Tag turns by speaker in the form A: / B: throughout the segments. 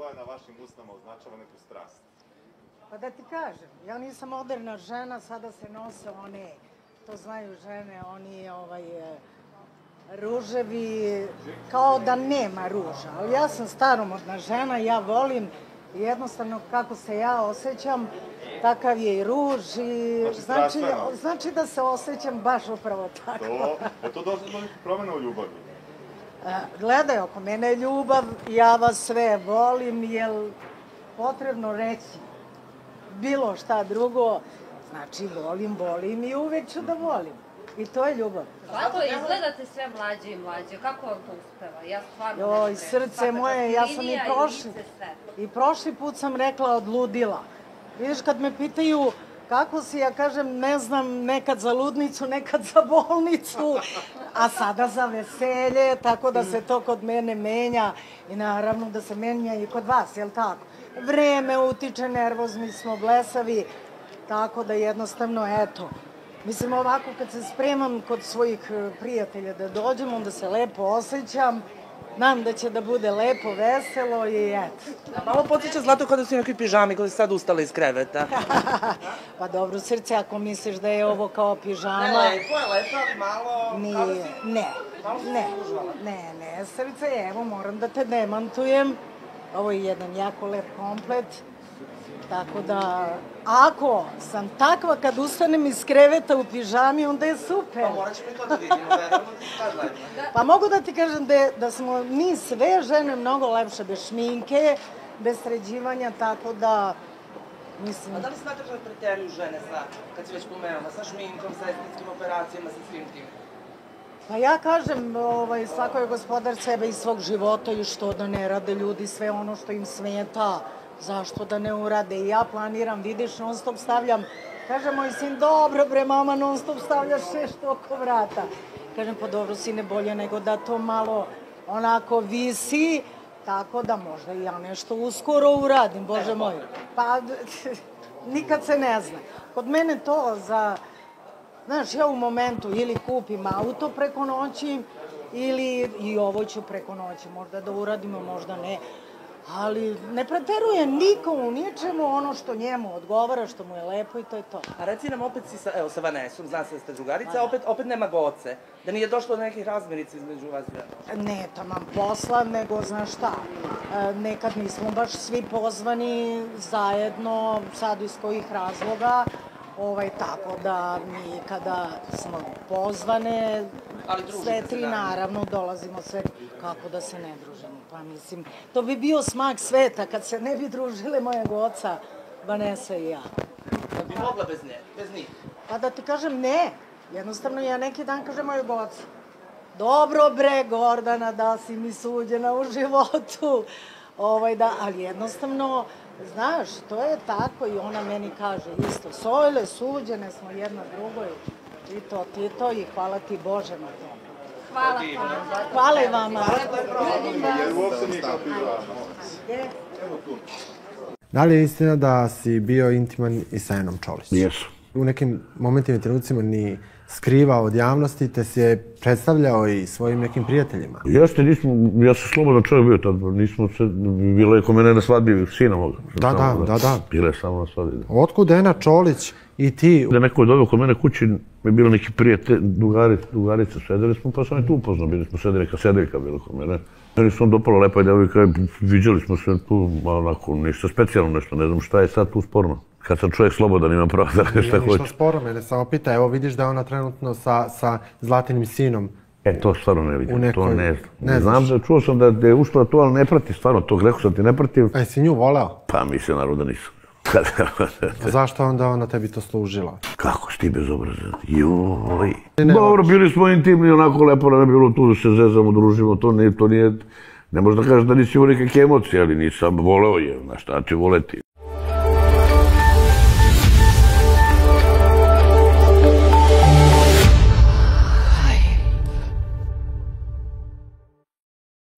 A: koja na vašim usnama označava neku strast?
B: Pa da ti kažem, ja nisam moderna žena, sada se nose one, to znaju žene, oni ruževi, kao da nema ruža. Ali ja sam staromodna žena, ja volim jednostavno kako se ja osjećam, takav je i ruž i znači da se osjećam baš upravo tako.
A: To došlo do promjena u ljubavi?
B: Gledaj, oko mene je ljubav, ja vas sve volim, jel potrebno reći bilo šta drugo, znači volim i uvek ću da volim. I to je ljubav.
C: Kako izgledate sve mlađe i mlađe? Kako vam to uspeva? Ja stvarno ne
B: Joj, srce moje, ja sam i prošli put sam rekla odludila. Vidiš, kad me pitaju kako si, ja kažem, ne znam, nekad za ludnicu, nekad za bolnicu, a sada za veselje, tako da se to kod mene menja i naravno da se menja i kod vas, jel tako? Vreme utiče, nervozni smo, blesavi, tako da jednostavno, eto, mislim ovako kad se spremam kod svojih prijatelja da dođem, onda se lepo osjećam, znam da će da bude lepo, veselo i eto.
D: Malo podsjeća Zlato kada si u nekoj pižami, kada si sad ustala iz kreveta.
B: Pa dobro, srce, ako misliš da je ovo kao pižama...
D: Ne, lepo je, lepo, ali malo...
B: Ne, srce, evo, moram da te demantujem. Ovo je jedan jako lep komplet. Tako da, ako sam takva kad ustanem iz kreveta u pižami, onda je super.
D: Pa morat ćemo i to da vidimo, verujem da ti sad lepo.
B: Pa mogu da ti kažem da smo mi sve žene mnogo lepše bez šminke, bez sređivanja, tako da, mislim...
D: A da li smatraš da preteruju žene kad si već pomenula, sa šminkom, sa estetskim operacijama, sa svim tim?
B: Pa ja kažem, svako je gospodar sebe i svog života i što da ne rade ljudi sve ono što im smeta. Zašto da ne urade? I ja planiram, vidiš, non stop stavljam. Kaže moj sin, dobro bre mama, non stop stavljaš 6 oko vrata. Kažem, pa dobro sine, bolje nego da to malo onako visi, tako da možda i ja nešto uskoro uradim, bože moj. Pa, nikad se ne zna. Kod mene to za, znaš, ja u momentu ili kupim auto preko noći, ili i ovo ću preko noći, možda da uradimo, možda ne. Ali ne preteruje niko u ničemu ono što njemu odgovara, što mu je lepo i to je to.
D: A reci nam, opet si sa Vanesom, zna se da ste drugarice, a opet nema Goce. Da nije došlo do nekih razmirica između vas dve?
B: Ne, tamam posla, nego znaš šta. Nekad nismo baš svi pozvani zajedno, sad iz kojih razloga. Tako da mi kada smo pozvane, sve tri naravno dolazimo sve, kako da se ne družimo. Pa mislim, to bi bio smak sveta kad se ne bi družile mojeg oca, Vanesa i ja.
D: Da bi mogla bez nje, bez njih?
B: Pa da ti kažem ne, jednostavno ja neki dan kažem mojeg oca. Dobro bre Gordana, da si mi suđena u životu, ali jednostavno, znaš, to je tako i ona meni kaže isto, Sojle, suđene smo jedna drugoj, Tito i hvala ti Bože na to.
C: Hvala.
B: Hvala i vama.
E: Da li je istina da si bio intiman i sa Enom Čolić?
F: Jesu.
E: U nekim momentima i trenucima ni skrivao od javnosti, te si je predstavljao i svojim nekim prijateljima.
F: Jeste, ja sam slobodan čovjek bio tad, bilo je ko mene na svadbi sina moga.
E: Da.
F: Bila je samo na svadbi.
E: Otkud Ena Čolić i ti?
F: Da neko je doveo kod mene kući, je bilo neki prijatelj, drugarica, sedeli smo, pa sam i tu upoznao, bili smo sedeljka bila kod mene. Meni su on dopalo lepa devojka, viđali smo se tu, onako, ništa specijalno nešto, ne znam šta je sad tu sporno. Kad sam čovjek slobodan, imam pravo da radi šta hoće.
E: Nije ništa sporo, mene samo pita, evo vidiš da je ona trenutno sa Zlatinim sinom.
F: To stvarno ne vidim, to ne znam. Znam, čuo sam da je ušla to, ali ne prati stvarno tog, rekao sam ti ne pratim.
E: A jesi nju voleo?
F: Pa mislim, naravno da nisam.
E: A zašto onda ona tebi to služila?
F: Kako si ti bezobrazan? Joj. Dobro, bili smo intimni, onako lepo nam je bilo tu da se zezamo, družimo, to nije... Ne možeš da kažeš da nisi imao nekakve emocije, ali nisam voleo je, na šta ću voleti.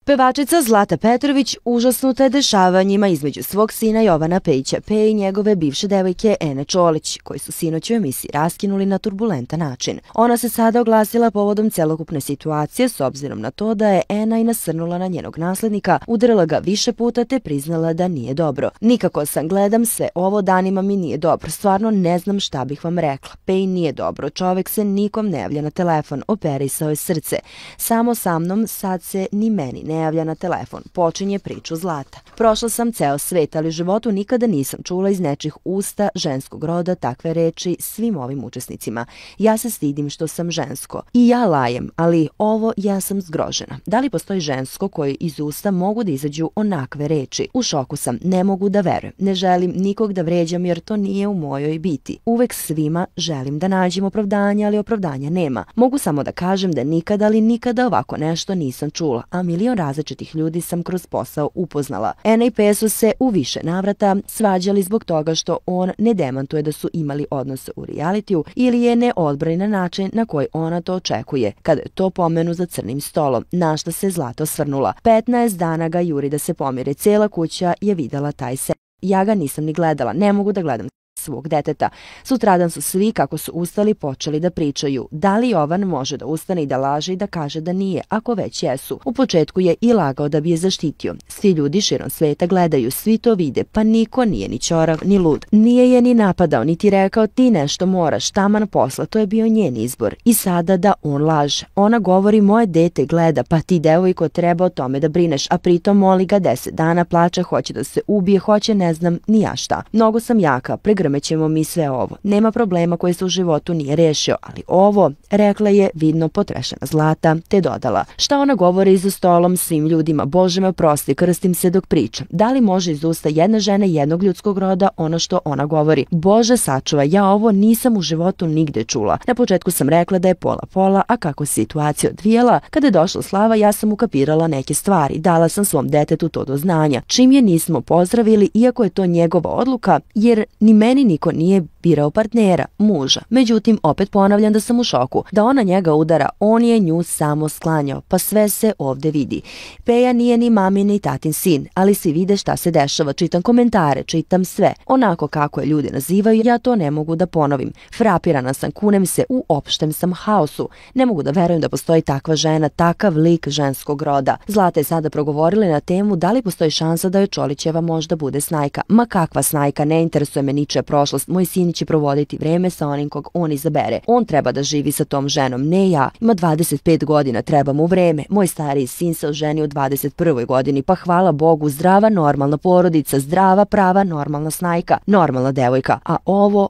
G: Pevačica Zlata Petrović užasnuta je dešavanjima između svog sina Jovana Pejića Pe i njegove bivše devojke Ene Čolić, koji su sinoć u emisiji raskinuli na turbulentan način. Ona se sada oglasila povodom celokupne situacije s obzirom na to da je Ena i nasrnula na njenog naslednika, udarila ga više puta te priznala da nije dobro. Nikako sam gledam sve ovo, danima mi nije dobro, stvarno ne znam šta bih vam rekla. Pej nije dobro, čovek se nikom ne javlja na telefon, operisao je srce. Samo sa mnom sad se ni meni ne javlja na telefon, počinje priču Zlata. Prošla sam ceo svet, ali u životu nikada nisam čula iz nečih usta ženskog roda takve reči svim ovim učesnicima. Ja se stidim što sam žensko. I ja lajem, ali ovo ja sam zgrožena. Da li postoji žensko koje iz usta mogu da izađu onakve reči? U šoku sam, ne mogu da verujem. Ne želim nikog da vređam jer to nije u mojoj biti. Uvek svima želim da nađem opravdanja, ali opravdanja nema. Mogu samo da kažem da nikada, ali nikada ovako nešto nisam čula, a milion različitih ljudi sam kroz posao upoznala. Ena i Pe su se u više navrata svađali zbog toga što on ne demantuje da su imali odnose u realitiju ili je ne odbrani na način na koji ona to očekuje, kada je to pomenu za crnim stolom, na šta se Zlata osvrnula. 15 dana ga juri da se pomire, cela kuća je videla taj se. Ja ga nisam ni gledala, ne mogu da gledam svog deteta. Sutradan su svi kako su ustali počeli da pričaju. Da li Jovan može da ustane i da laže i da kaže da nije, ako već jesu? U početku je i lagao da bi je zaštitio. Svi ljudi širom sveta gledaju, svi to vide, pa niko nije ni ćorav ni lud. Nije je ni napadao, niti rekao ti nešto moraš, taman posla, to je bio njen izbor. I sada da on laže. Ona govori moje dete gleda, pa ti devojko treba o tome da brineš, a pritom moli ga 10 dana, plače, hoće da se ubije, hoće ne znam ni ja šta. Mnogo sam jaka, ćemo mi sve ovo. Nema problema koje se u životu nije rešio, ali ovo, rekla je vidno potrešena Zlata, te dodala. Šta ona govori iza stolom svim ljudima? Bože me oprosti, krstim se dok pričam. Da li može iz usta jedne žene jednog ljudskog roda ono što ona govori? Bože sačuva, ja ovo nisam u životu nigde čula. Na početku sam rekla da je pola-pola, a kako se situacija odvijela, kada je došla Slava, ja sam ukapirala neke stvari. Dala sam svom detetu to do znanja. Čim je nismo pozdravili, iako je to njegova odluka, jer ni meni niko nije birao partnera, muža. Međutim, opet ponavljam da sam u šoku. Da ona njega udara, on je nju samo sklanjao, pa sve se ovde vidi. Peja nije ni mamin ni tatin sin, ali svi vide šta se dešava, čitam komentare, čitam sve. Onako kako je ljudi nazivaju, ja to ne mogu da ponovim. Frapirana sam, kunem se, u opštem sam haosu. Ne mogu da verujem da postoji takva žena, takav lik ženskog roda. Zlata je sada progovorila na temu da li postoji šansa da joj Čolićeva možda bude snajka. Ma kakva snajka, ne interesuje me ničija prošlost. Moj sin će provoditi vreme sa onim kog on izabere. On treba da živi sa tom ženom, ne ja. Ima 25 godina, treba mu vreme. Moj stariji sin se oženio u 21. godini, pa hvala Bogu, zdrava, normalna porodica, zdrava, prava, normalna snajka, normalna devojka. A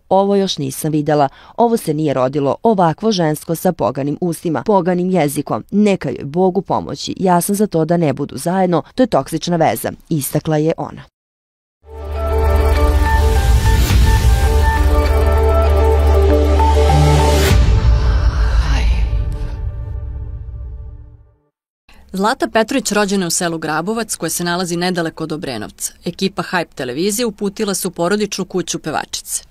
G: ovo još nisam videla. Ovo se nije rodilo, ovakvo žensko sa poganim ustima, poganim jezikom. Neka joj Bogu pomoći. Ja sam za to da ne budu zajedno, to je toksična veza, istakla je ona.
H: Zlata Petrović rođena je u selu Grabovac, koje se nalazi nedaleko od Obrenovca. Ekipa Hype televizije uputila se u porodičnu kuću pevačice.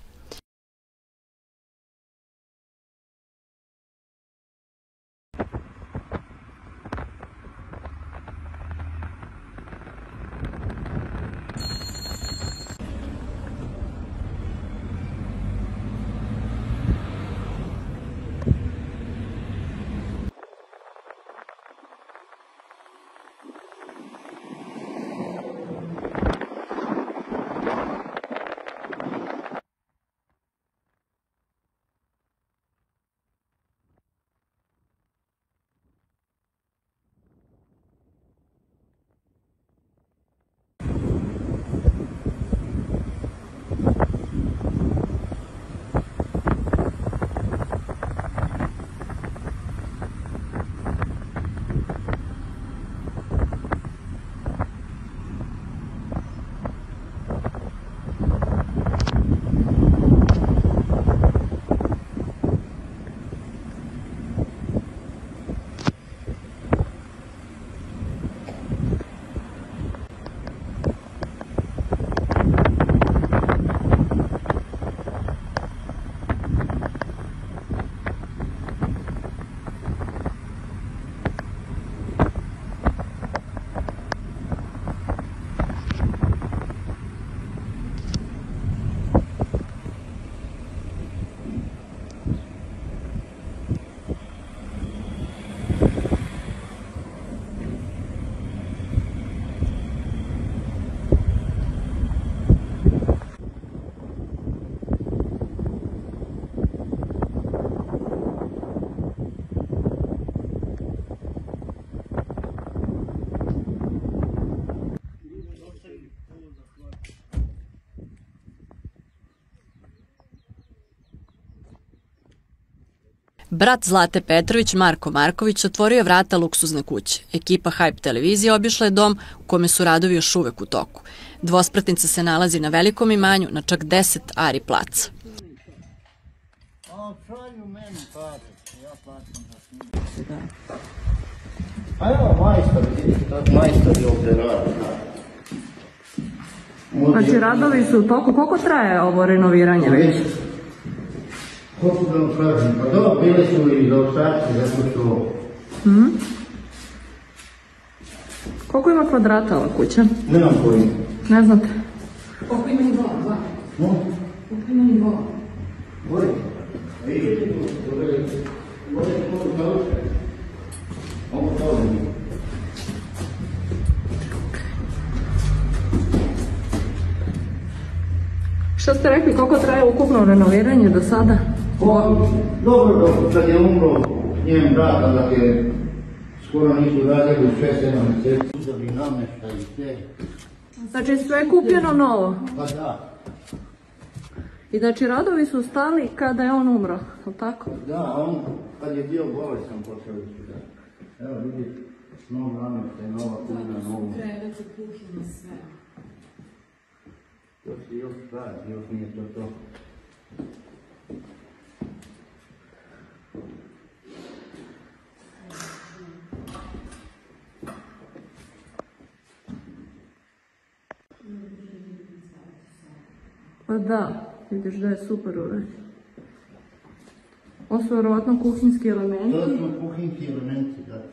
H: Brat Zlate Petrović, Marko Marković, otvorio je vrata luksuzne kuće. Ekipa Hype televizije obišla je dom u kome su radovi još uvek u toku. Dvospratnica se nalazi na velikom imanju na čak 10 ari placa.
I: A evo majstori ovde radi.
J: Znači radovi su u toku. Koliko traje ovo renoviranje već?
I: Koliko da vam kažem? Pa dobro, bili su i zaostaci, zato što...
J: Koliko ima kvadrata ova kuća?
I: Nemam pojma.
J: Ne znate?
B: Koliko ima nivoa? Koliko ima nivoa?
I: Voli. A idete tu, voli koliko kauče. Ovo to ne.
J: Što ste rekli, koliko traje ukupno renoviranje do sada?
I: Dobro, kad je umro njen brat, onda je skoro nisu radili 6-7 mjeseci. Uzeli namještaj i sve.
J: Znači sve je kupljeno novo?
I: Pa da.
J: I znači radovi su stali kada je on umro, je li tako?
I: Da, a on kad je bio bolestan počeli su da. Evo vidite, nov namještaj, nova kuhina, novo.
B: Krevet, kuhina, sve.
I: Još traje, još nije to.
J: Pa da, vidiš da je super urađen. Ovo su vjerovatno kuhinski elementi.
I: To su kuhinski elementi, da.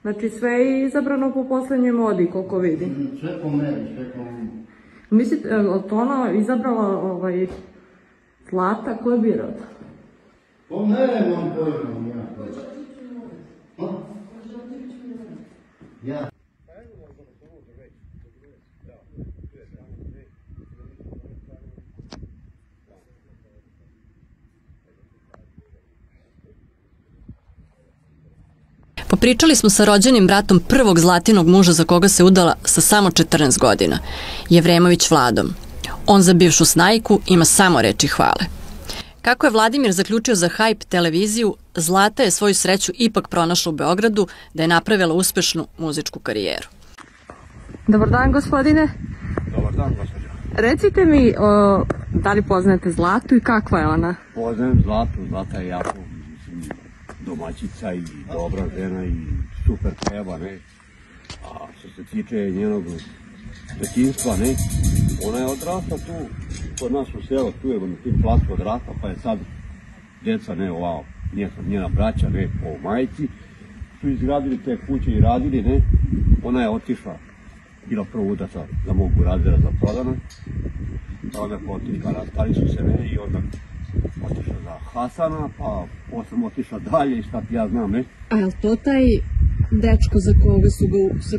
J: Znači sve je izabrano po posljednjoj modi, koliko vidim.
I: Sve po meni, sve po meni.
J: Mislite, je li to ona izabrala Zlata, ko je birao to?
I: Po mene vam pojmem, ja. Ja.
H: Popričali smo sa rođenim bratom prvog Zlatinog muža za koga se udala sa samo 14 godina, Jevremović Vladom. On za bivšu snajku ima samo reči hvale. Kako je Vladimir zaključio za Hype televiziju, Zlata je svoju sreću ipak pronašla u Beogradu da je napravila uspešnu muzičku karijeru.
J: Dobar dan, gospodine.
K: Dobar dan, gospođo.
J: Recite mi, da li poznate Zlatu i kakva je ona?
K: Poznajem Zlatu, Zlata je jako domaćica i dobra žena i super peva, ne. A što se tiče njenog detinjstva, ne, ona je odrasla tu, kod nas u selu, tu je na tim placu odrasla, pa je sad djeca, ne, ova, njena braća, ne, po majici, su izgradili te kuće i radili, ne, ona je otišla, bila prvo udaca za mog burazera za prodana, pa onda potišla, rastali su se, ne, i onda otišla za Hasana, pa posle otišla dalje i šta ti ja znam, ne.
J: A je li to taj dečko za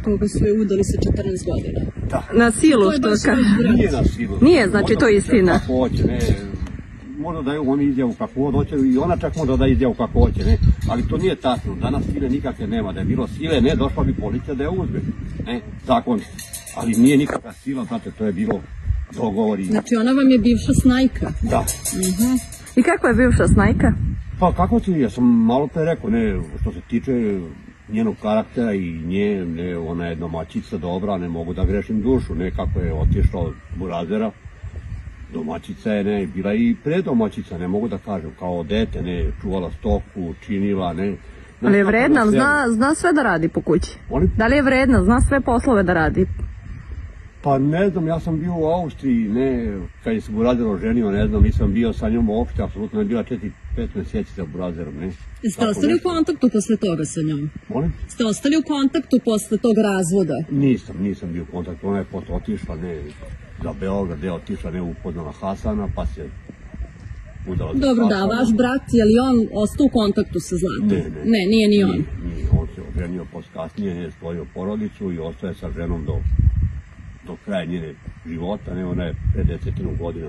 J: koga su je udali sa 14 godina?
K: Da.
J: Na silu, što kaže?
K: Nije na silu.
J: Nije, znači to je istina.
K: Kako hoće, ne. Možda daju oni izjavu kako hoće i ona čak možda da izjavu kako hoće, ne. Ali to nije tačno. Danas sile nikakve nema. Da je bilo sile, ne, došla bi policija da je uzme. Ne, zakon. Ali nije nikakva sila, znate, to je bilo dogovori.
J: Znači ona vam je bivša snajka?
K: Da.
J: I kakva je bivša snajka?
K: Pa kako ti, ja sam malo pre rekao, ne, što se tiče njenog karaktera i nje, ne, ona je domaćica dobra, ne mogu da grešim dušu, ne, kako je otišla od burazera, domaćica je, ne, bila i predomaćica, ne mogu da kažem, kao dete, ne, čuvala stoku, činila, ne.
J: Ali je vredna, zna sve da radi po kući? Da li je vredna, zna sve poslove da radi?
K: Pa ne znam, ja sam bio u Austriji, ne, kad je se burazer oženio, ne znam, nisam bio sa njom uopšte, apsolutno je bila 4-5 mjeseci sa burazerom, ne.
J: Ste ostali u kontaktu posle toga sa njom?
K: Molim?
J: Ste ostali u kontaktu posle tog razvoda?
K: Nisam bio u kontaktu, ona je posle otišla, ne, za Beograd, gde je otišla, ne, upoznala Hasana, pa se udala za Hasana.
J: Dobro, da, vaš brat, je li on ostao u kontaktu sa Zlatom? Ne, nije ni on.
K: Nije, on se oženio posle kasnije, je stvorio porodicu i ostaje sa ženom do kraja njene života, ne, ona je pre 10 godina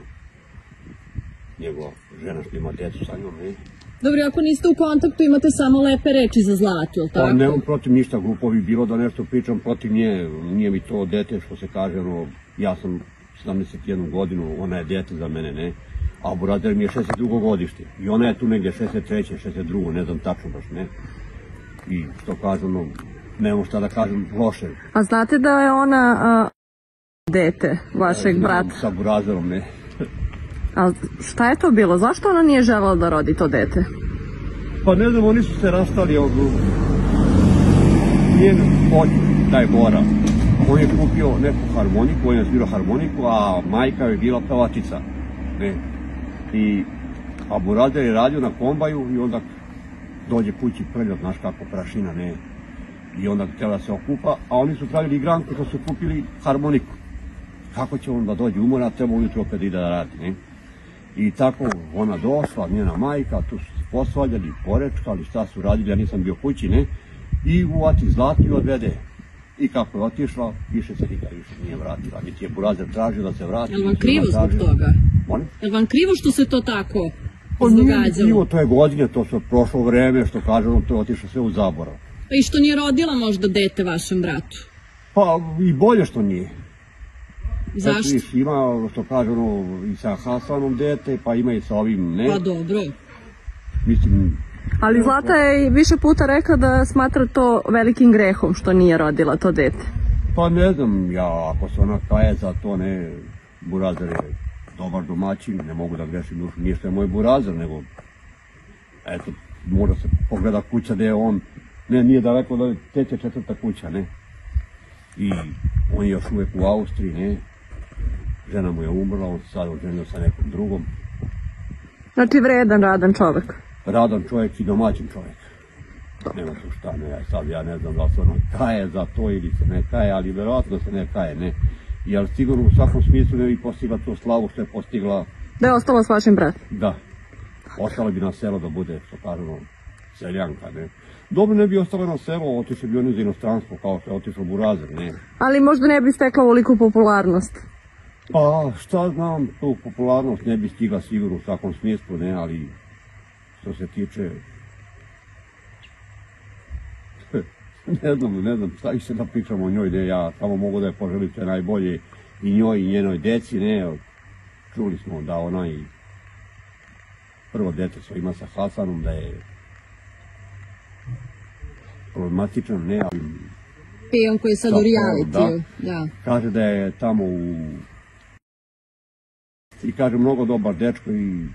K: njegova žena što ima djecu sa njom, ne.
J: Dobro, ako niste u kontaktu, imate samo lepe reči za Zlatu, je li tako?
K: Pa nemam protiv ništa, glupo bi bilo da nešto pričam protiv nje, nije mi to dete što se kaže, ono, ja sam 71 godinu, ona je dete za mene, ne. a burazer mi je 62. godište. I ona je tu negdje 63. 62. ne znam tačno baš, ne. I što kažem, nemamo šta da kažem loše.
J: A znate da je ona dete vašeg brata?
K: Sa burazerom, ne.
J: A šta je to bilo? Zašto ona nije želela da rodi to dete?
K: Pa ne znam, oni su se rastali od njen otac, taj Bora. On je kupio neku harmoniku, on je svirao harmoniku, a majka je bila pevačica. A burazer je radio na kombaju i onda dođe kući prljat, znaš kako, prašina, ne. I onda htjela da se okupa, a oni su pravili igranku što su kupili harmoniku. Kako će on da dođe umora, treba ujutro opet ide da radi, ne. I tako ona došla, njena majka, tu su se posvađali, porečkali, šta su radili, ja nisam bio kući, ne. I uvati zlatu i odvede. I kako je otišla, više se nikad više nije vratila. Niti je burazer tražio da se vrati.
H: Jel vam krivo zbog toga?
K: Molim?
H: Jel vam krivo što se to tako
K: izdogađalo?
H: Nije
K: krivo, to je godine, to su prošlo vreme, što kažemo, to je otišlo sve u zaborav.
H: I što nije rodila možda dete vašem bratu?
K: Pa i bolje što nije.
H: Zašto?
K: Ima, što kažemo, i sa Hasanom dete, pa ima i sa ovim, ne.
H: Pa dobro.
K: Mislim...
J: Ali Zlata je više puta rekla da smatra to velikim grehom što nije rodila to dete.
K: Pa ne znam, ja ako se ona kaje za to, ne, burazer je dobar domaćin, ne mogu da grešim dušu, nije što je moj burazer, nego, eto, mora se pogleda kuća gde je on, ne, nije daleko da je treća, četvrta kuća, ne. I on je još uvek u Austriji, ne, žena mu je umrla, on se sad oženio sa nekom drugom.
J: Znači vredan, radan čovjek.
K: Radan čovjek i domaćin čovjek. Nema tu šta, ne, sad ja ne znam da se ono kaje za to ili se ne kaje, ali verovatno se ne kaje, ne. Jer sigurno u svakom smislu ne bi postigla tu slavu što je postigla...
J: Da je ostala s vašim bratom?
K: Da. Ostala bi na selo da bude, što kažemo, seljanka, ne. Dobro ne bi ostala na selo, otišli bi oni za inostranstvo, kao što je otišao burazer, ne.
J: Ali možda ne bi stekla ovoliku popularnost.
K: Pa šta znam, tu popularnost ne bi stigla sigurno u svakom smislu, ne, ali što se tiče... Ne znam šta više da pričamo o njoj, ne, ja samo mogu da je poželim sve najbolje i njoj i njenoj deci, ne, čuli smo da ona i prvo dete što ima sa Hasanom, da je problematičan, ne, ali...
H: I on koji je sad u realitiju, da.
K: Kaže da je tamo i kaže mnogo dobar dečko i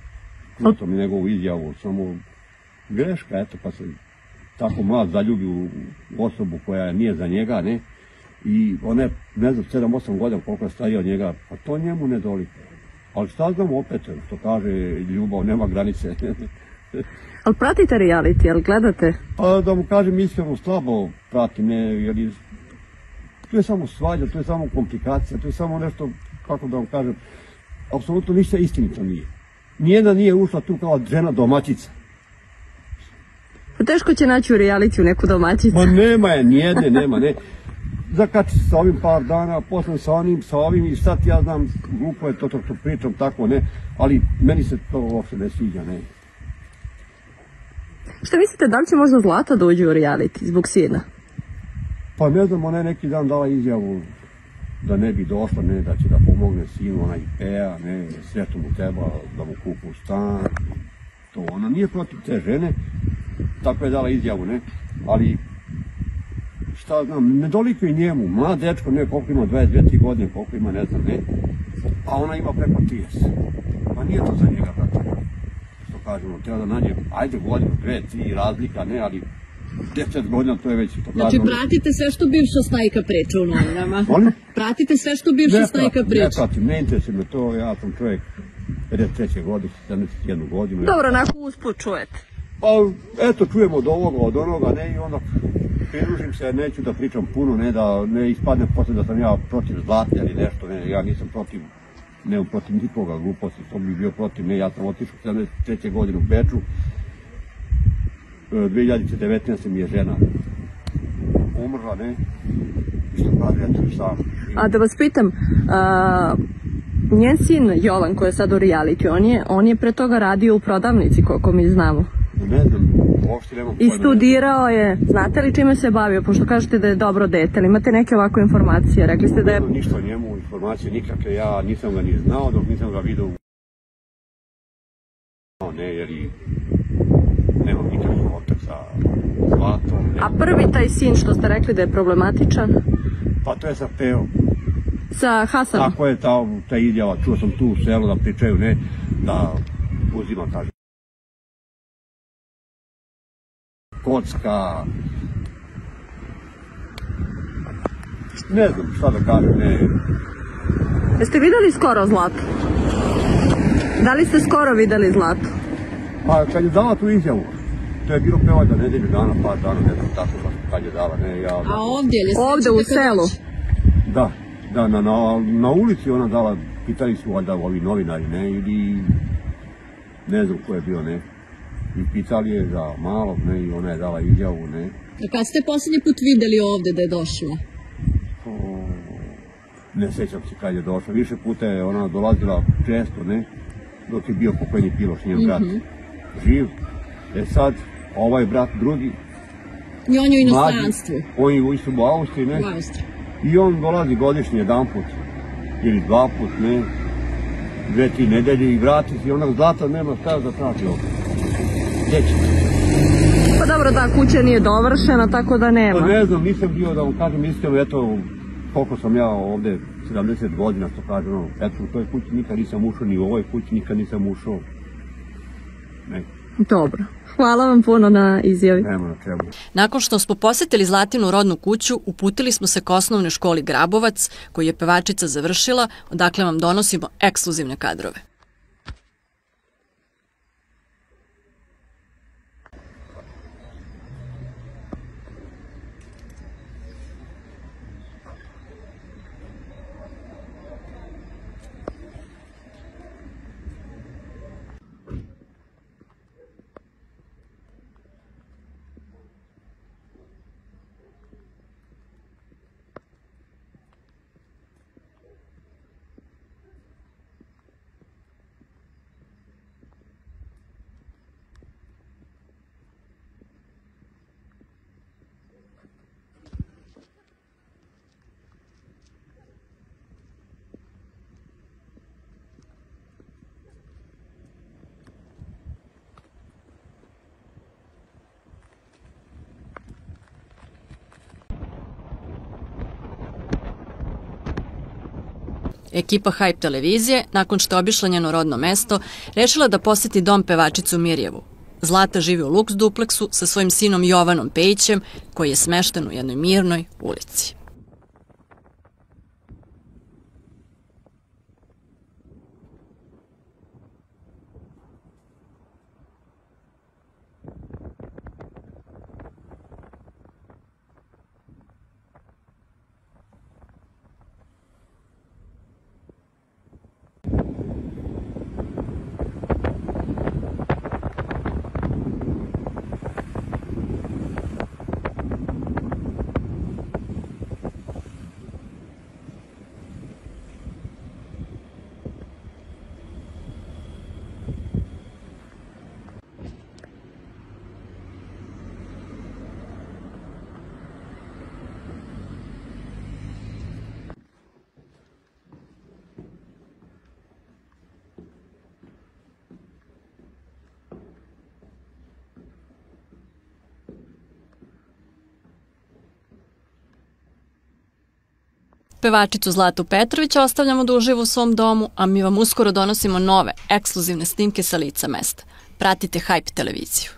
K: kruto mi njegovu izjavu, samo greška, eto, pa se tako mlad zaljubi u osobu koja nije za njega, ne, i on je, ne znam, 7-8 godina koliko je stariji od njega, pa to njemu ne dolikuje. Ali šta znam opet, što kaže ljubav, nema granice.
J: Ali pratite reality, jel gledate?
K: Pa da mu kažem iskreno, slabo pratim, ne, jer to je samo svađa, to je samo komplikacija, to je samo nešto, kako da vam kažem, apsolutno ništa istinito nije. Nijedna nije ušla tu kao žena domaćica.
J: Pa teško će naći u realitiju neku domaćicu.
K: Ma nema je, nijedne nema, ne. Zakači se sa ovim par dana, posle sa ovim i sad ja znam, glupo je to što pričam tako, ne, ali meni se to uopšte ne sviđa, ne.
J: Šta mislite, da li će možda Zlata da uđe u reality zbog sina?
K: Pa ne znam, ona je neki dan dala izjavu da ne bi došla, ne, da će da pomogne sinu, ona i peja, ne, sve to mu treba, da mu kupu stan, to, ona nije protiv te žene, tako je dala izjavu, ne, ali šta znam, ne dolikuje njemu, mlad dečko, ne, koliko ima, 22 godine, koliko ima, ne znam, ne, a ona ima preko 30, pa nije to za njega, brate, što kažemo, treba da nađe, ajde godinu, 2, 3 razlika, ne, ali 10 godina to je već, što kažemo.
H: Znači, pratite sve što bivša snajka priča u novinama?
K: Molim?
H: Pratite sve što bivša snajka priča?
K: Ne pratim, ne interesuje me to, ja sam čovjek 53. godine, 71 godinu.
J: Dobro, onako usput čujete.
K: Pa, eto, čujemo od ovoga, od onoga, ne, i onda pridružim se, neću da pričam puno, ne, da ne ispadne posle da sam ja protiv Zlate ili nešto, ne, ja nisam protiv, ne protiv nikoga gluposti, to bi bio protiv, ne, ja sam otišao 73. godine u Beču, 2019. mi je žena umrla, ne, što kaže, eto, sam.
J: A da vas pitam, njen sin Jovan koji je sad u reality, on je pre toga radio u prodavnici, koliko mi znamo.
K: Ne znam, uopšte nemam pojma.
J: I studirao je, znate li čime se bavio, pošto kažete da je dobro dete, ali imate neke ovakve informacije, rekli ste da je...
K: Ništa o njemu, informacije nikakve, ja nisam ga ni znao dok nisam ga vidio ne, jer i nemam nikakvih kontakt sa Zlatom.
J: A prvi taj sin što ste rekli da je problematičan?
K: Pa to je sa Peom.
J: Sa Hasanom?
K: Tako je ta izjava, čuo sam tu u selu da pričaju, ne, da uzima, kaže, kocka, ne znam šta da kažem, ne.
J: Jeste videli skoro Zlatu? Da li ste skoro videli Zlatu?
K: Pa kad je dala tu izjavu, to je bilo peva da nedelju dana, par dana, ne znam tako kad je dala, ne, ja...
J: A ovdje ili ovdje u selu?
K: Da, na ulici ona dala, pitali su valjda ovi novinari, ne, ili ne znam ko je bio, ne. I pitali je za malog, ne, i ona je dala izjavu, ne.
J: A kad ste posljednji put videli ovdje da je došla?
K: Ne sjećam se kad je došla, više puta je ona dolazila često, ne, dok je bio pokojni Piloš, njen brat, živ. Sad, ovaj brat drugi,
J: i on je u inostranstvu.
K: On je u Austriji, ne, i on dolazi godišnje jedan put, ili dva put, ne, 2-3 nedelje i vrati se i onak Zlata nema šta da traži ovdje. Gdje će?
J: Pa dobro, ta kuća nije dovršena, tako da nema.
K: Pa ne znam, nisam bio da vam kažem iskreno, eto, koliko sam ja ovdje, 70 godina, što kažem, eto, u toj kući nikad nisam ušao, ni u ovoj kući nikad nisam ušao. Ne.
J: Dobro. Hvala vam puno na izjavi.
K: Nema na čemu.
H: Nakon što smo posjetili Zlatinu rodnu kuću, uputili smo se k osnovnoj školi Grabovac, koju je pevačica završila, odakle vam donosimo ekskluzivne kadrove. Ekipa Hype televizije, nakon što je obišla njeno rodno mesto, rešila da poseti dom pevačicu Mirjevu. Zlata živi u luks dupleksu sa svojim sinom Jovanom Pejićem, koji je smešten u jednoj mirnoj ulici. Pevačicu Zlatu Petrović ostavljamo da uživa u svom domu, a mi vam uskoro donosimo nove, ekskluzivne snimke sa lica mesta. Pratite Hype televiziju.